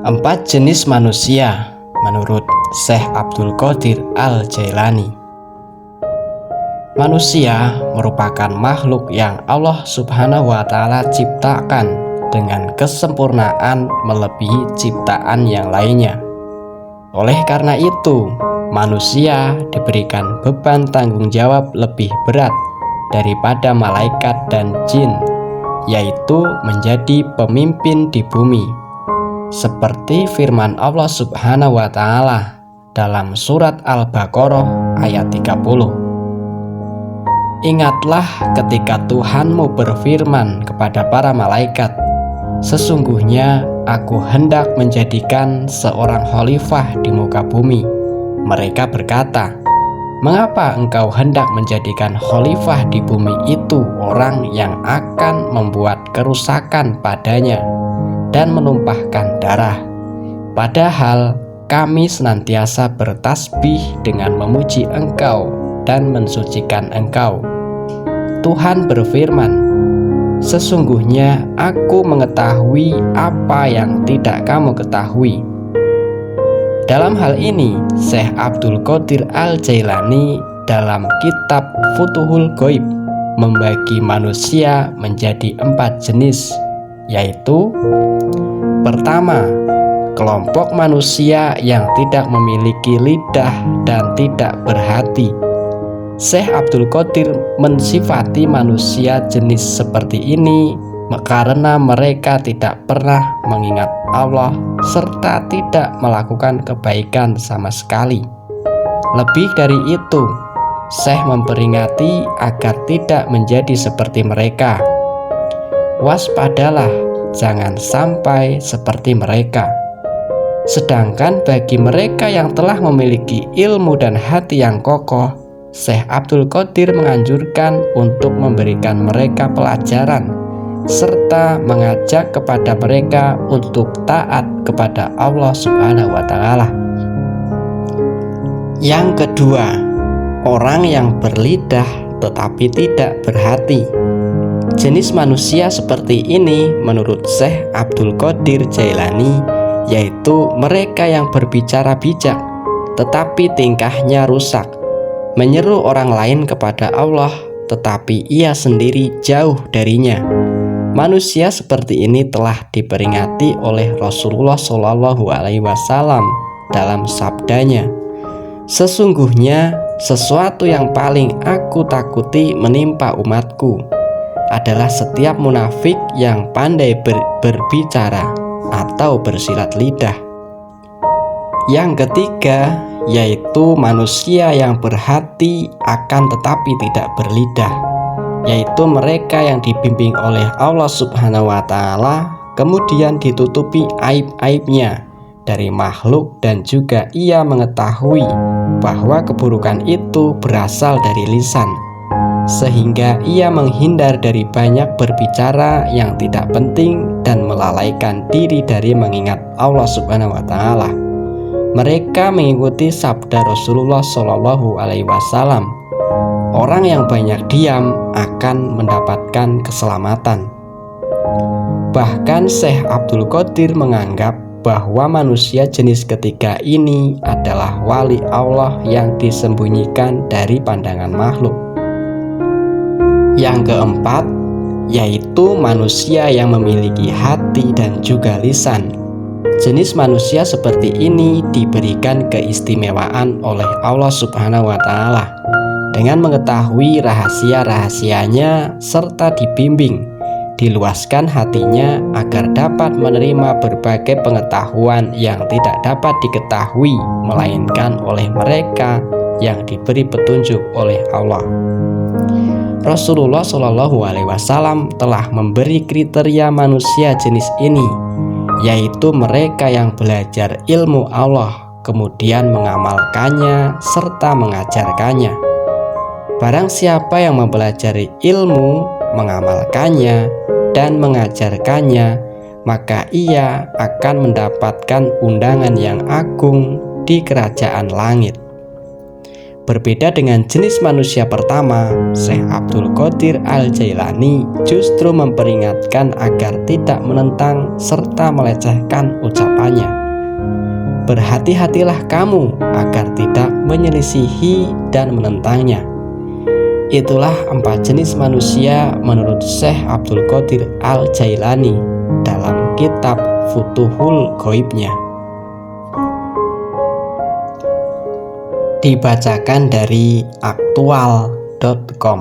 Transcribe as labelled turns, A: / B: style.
A: Empat jenis manusia menurut Syekh Abdul Qadir Al-Jailani. Manusia merupakan makhluk yang Allah Subhanahu wa Ta'ala ciptakan dengan kesempurnaan melebihi ciptaan yang lainnya. Oleh karena itu, manusia diberikan beban tanggung jawab lebih berat daripada malaikat dan jin, yaitu menjadi pemimpin di bumi. Seperti firman Allah Subhanahu wa Ta'ala dalam surat Al-Baqarah ayat 30. Ingatlah ketika Tuhanmu berfirman kepada para malaikat, sesungguhnya aku hendak menjadikan seorang khalifah di muka bumi. Mereka berkata, mengapa engkau hendak menjadikan khalifah di bumi itu orang yang akan membuat kerusakan padanya dan menumpahkan darah? Padahal kami senantiasa bertasbih dengan memuji Engkau dan mensucikan Engkau. Tuhan berfirman, sesungguhnya aku mengetahui apa yang tidak kamu ketahui. Dalam hal ini, Syekh Abdul Qadir Al-Jailani dalam kitab Futuhul Ghaib membagi manusia menjadi 4 jenis, yaitu pertama, kelompok manusia yang tidak memiliki lidah dan tidak berhati. Syekh Abdul Qadir mensifati manusia jenis seperti ini karena mereka tidak pernah mengingat Allah serta tidak melakukan kebaikan sama sekali. Lebih dari itu, Syekh memperingati agar tidak menjadi seperti mereka. Waspadalah, jangan sampai seperti mereka. Sedangkan bagi mereka yang telah memiliki ilmu dan hati yang kokoh, Syekh Abdul Qadir menganjurkan untuk memberikan mereka pelajaran serta mengajak kepada mereka untuk taat kepada Allah Subhanahu wa Ta'ala. Yang kedua, orang yang berlidah tetapi tidak berhati. Jenis manusia seperti ini menurut Syekh Abdul Qadir Jailani yaitu mereka yang berbicara bijak tetapi tingkahnya rusak, menyeru orang lain kepada Allah tetapi ia sendiri jauh darinya. Manusia seperti ini telah diperingati oleh Rasulullah SAW dalam sabdanya, sesungguhnya sesuatu yang paling aku takuti menimpa umatku adalah setiap munafik yang pandai berbicara atau bersilat lidah. Yang ketiga yaitu manusia yang berhati akan tetapi tidak berlidah, yaitu mereka yang dibimbing oleh Allah Subhanahu wa Ta'ala kemudian ditutupi aib-aibnya dari makhluk dan juga ia mengetahui bahwa keburukan itu berasal dari lisan, sehingga ia menghindar dari banyak berbicara yang tidak penting dan melalaikan diri dari mengingat Allah Subhanahu wa Ta'ala. Mereka mengikuti sabda Rasulullah SAW, orang yang banyak diam akan mendapatkan keselamatan. Bahkan Syekh Abdul Qadir menganggap bahwa manusia jenis ketiga ini adalah wali Allah yang disembunyikan dari pandangan makhluk. Yang keempat, yaitu manusia yang memiliki hati dan juga lisan. Jenis manusia seperti ini diberikan keistimewaan oleh Allah Subhanahu wa Ta'ala dengan mengetahui rahasia-rahasianya serta dibimbing, diluaskan hatinya agar dapat menerima berbagai pengetahuan yang tidak dapat diketahui melainkan oleh mereka yang diberi petunjuk oleh Allah. Rasulullah SAW telah memberi kriteria manusia jenis ini, yaitu mereka yang belajar ilmu Allah kemudian mengamalkannya serta mengajarkannya. Barang siapa yang mempelajari ilmu, mengamalkannya dan mengajarkannya, maka ia akan mendapatkan undangan yang agung di kerajaan langit. Berbeda dengan jenis manusia pertama, Syekh Abdul Qadir Al-Jailani justru memperingatkan agar tidak menentang serta melecehkan ucapannya. Berhati-hatilah kamu agar tidak menyelisihi dan menentangnya. Itulah 4 jenis manusia menurut Syekh Abdul Qadir Al-Jailani dalam kitab Futuhul Ghaibnya. Dibacakan dari aktual.com.